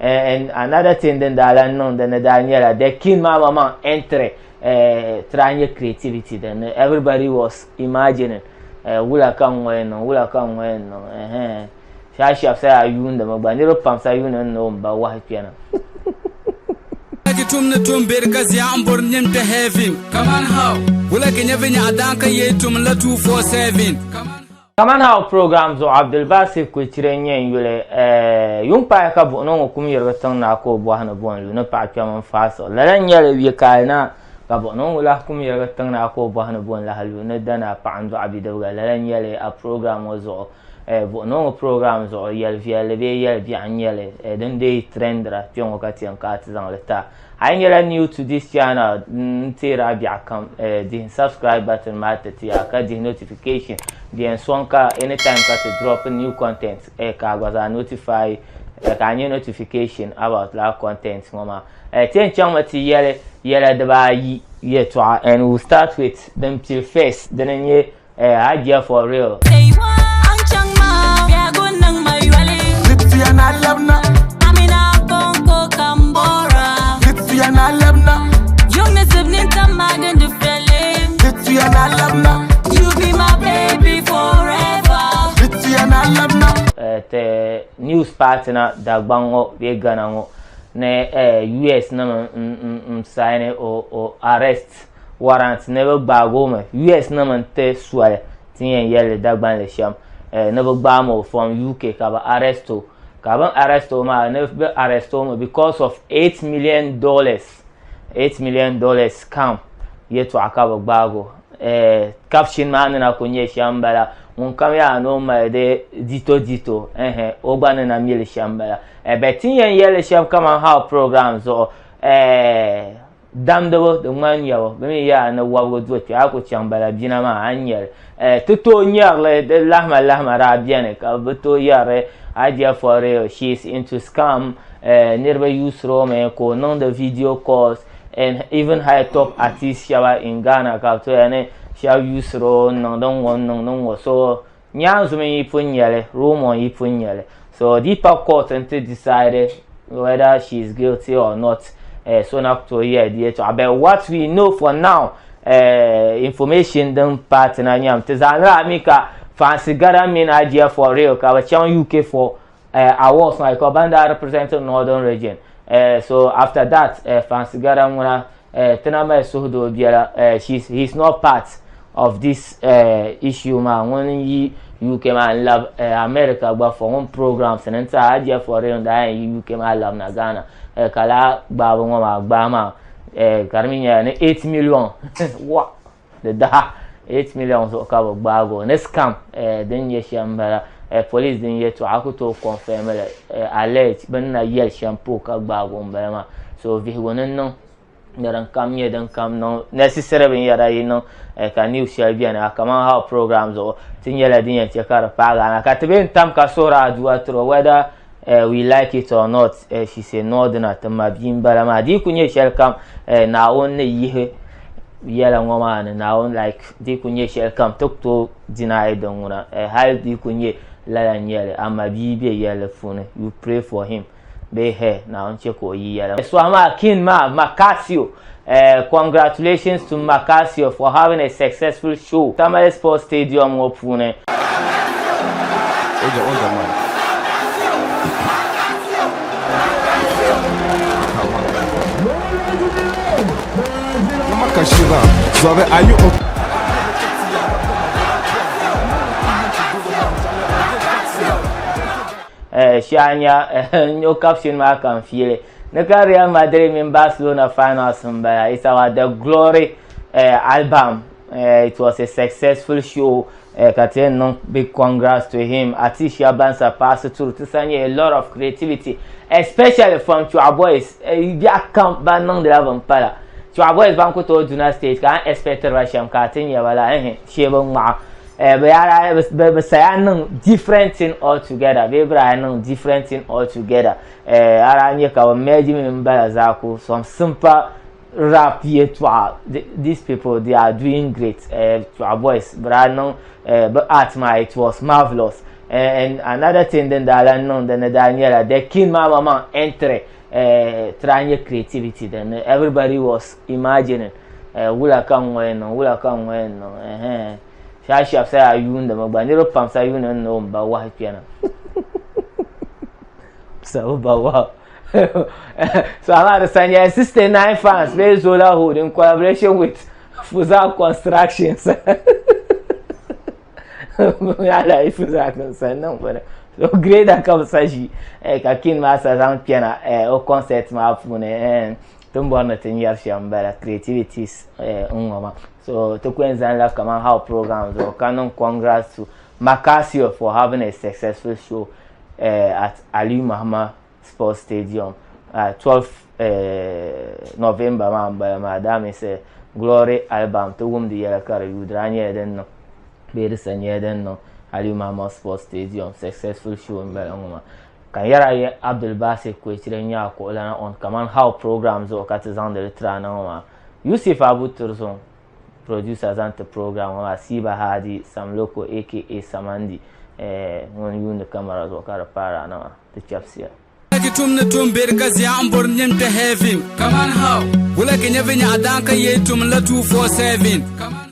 And another thing then that I know then Daniela the king mama enter trying creativity then everybody was imagining wula kan when shashi say ayun da mabaniro pam say ayun no ba wa piano tum na tum bergas ya ambor nyem te heaven come on how wula kenya venya adanka yetum la 247 come on how programs of Abdul Basif ku tirenyen yule yung pa ka bo no kum yerga tan na ko bo hana bon lu no pa piam faso la ran yele wi kana ka bo no wula kum yerga tan na ko bo hana bon la halu na dana pa andu abidu la ran yele a program wazo bo no programs o yel viele be yel bi an yele den dey trendra pion wakati an ka tizan leta I'm new to this channel. Tira biakam the subscribe button matati aka the notification the swanka anytime to drop new content ka was notify ka new notification about live content mama ten chamati yele the ba ye to and we'll start with them till first then ye idea for real You be my baby forever. The news partner da bango be Ghana ne US na sign or arrest warrant never bagome US na man te swale tin yele da ban le sham never bamo from UK ka arresto ma never arresto because of $8 million scam yetu akaba bago caption man na kunye shambala unkam ya no ma de dito ogbana na miele shambala betin yele sham kama how programs or damdo the man yawo be ya na wago duti ako shambala bina ma anyel tuto nyarle de lahma rabiane ka buto yare idea for real she's into scam nearby use rome ko non the video calls and even high top artists shawa in Ghana ka to ene shall use ro no so nyanzo me ipunyele rumo ipunyele so deeper court and decided whether she is guilty or not so now to hear the about what we know for now information them partner nyam tezana amika fancy gara mean idea for real ka wa chan UK for awards like Obanda representing northern region. So after that, Fancy Garamuna, Tenama Sodo Biara, he's not part of this issue, man. When you came and love America, but for one programs and entire idea for real, that you came and love Nagana, Kala, Babama, Bama, Carminia, 8 million. What? The da 8 million so cover bago. Next camp, then Yeshambara. Police din yetu akuto confirm alert banna yel shampoo ka bago mbama so vi wonen no dan kam no necessary ben yara yino ka news shall be na kama how programs or tin yela din yete kara paga na katben tam ka sora duatro whether we like it or not she say no na tama bimbala ma di kunye shall kam na on yihe yela ngoma na on like di kunye shall kam tok to deny donguna hal di kunye la nyele ama bibi yele fune you pray for him be here na onche ko yele so ama king Macasio congratulations to Macasio for having a successful show Tamale Sports Stadium opune oja man Makashiva so are you Shania no caption ma can feel it. Real Madrid in Barcelona finals it's our The Glory album. It was a successful show. Big congrats to him. Atisha Bansa passed through to send a lot of creativity, especially from Chua Boys. Ya camp banong de la vampala. Chua Boys banko to Duna State can expect Russian cartin ya wala shebong ma. But say different thing altogether. Baby, different thing altogether. Aranye ka meji member zako some simple rap here to these people they are doing great. To our voice, but I know but art it was marvelous. and another thing then that I know then Daniela the king mama enter trying creativity then everybody was imagining wula kan when shashi say ayunda magbaniro pam say ayunda no ba wa piano so ba wa so I'm understand your sister 9 fans very Zola Hood in collaboration with Fuza Constructions. I like Fuza Constructions. So great that comes saji kakin masa zam piano o concert ma fune tumbo na tinyar shambara creativities ngoma so to kwenza la kama how programs or canon congrats to Macasio for having a successful show at Ali Muhammad Sports Stadium 12th November madam is a glory album to whom the yelakar yudranya den no be sanye den no Ali Muhammad Sports Stadium successful show in Belangoma kan yara ye Abdul Basir ko tirenya ko lana on kaman how programs o katizan de trana ma Yusuf Abu Turson producers and the program wa Siba Hadi Sam Loko aka Samandi on yun the cameras o kara para na the chapsia Kitum na tum bergazi ambor nyem te heavy. Come on how? Wula kenyevenya adanka yetum la 247. Come on.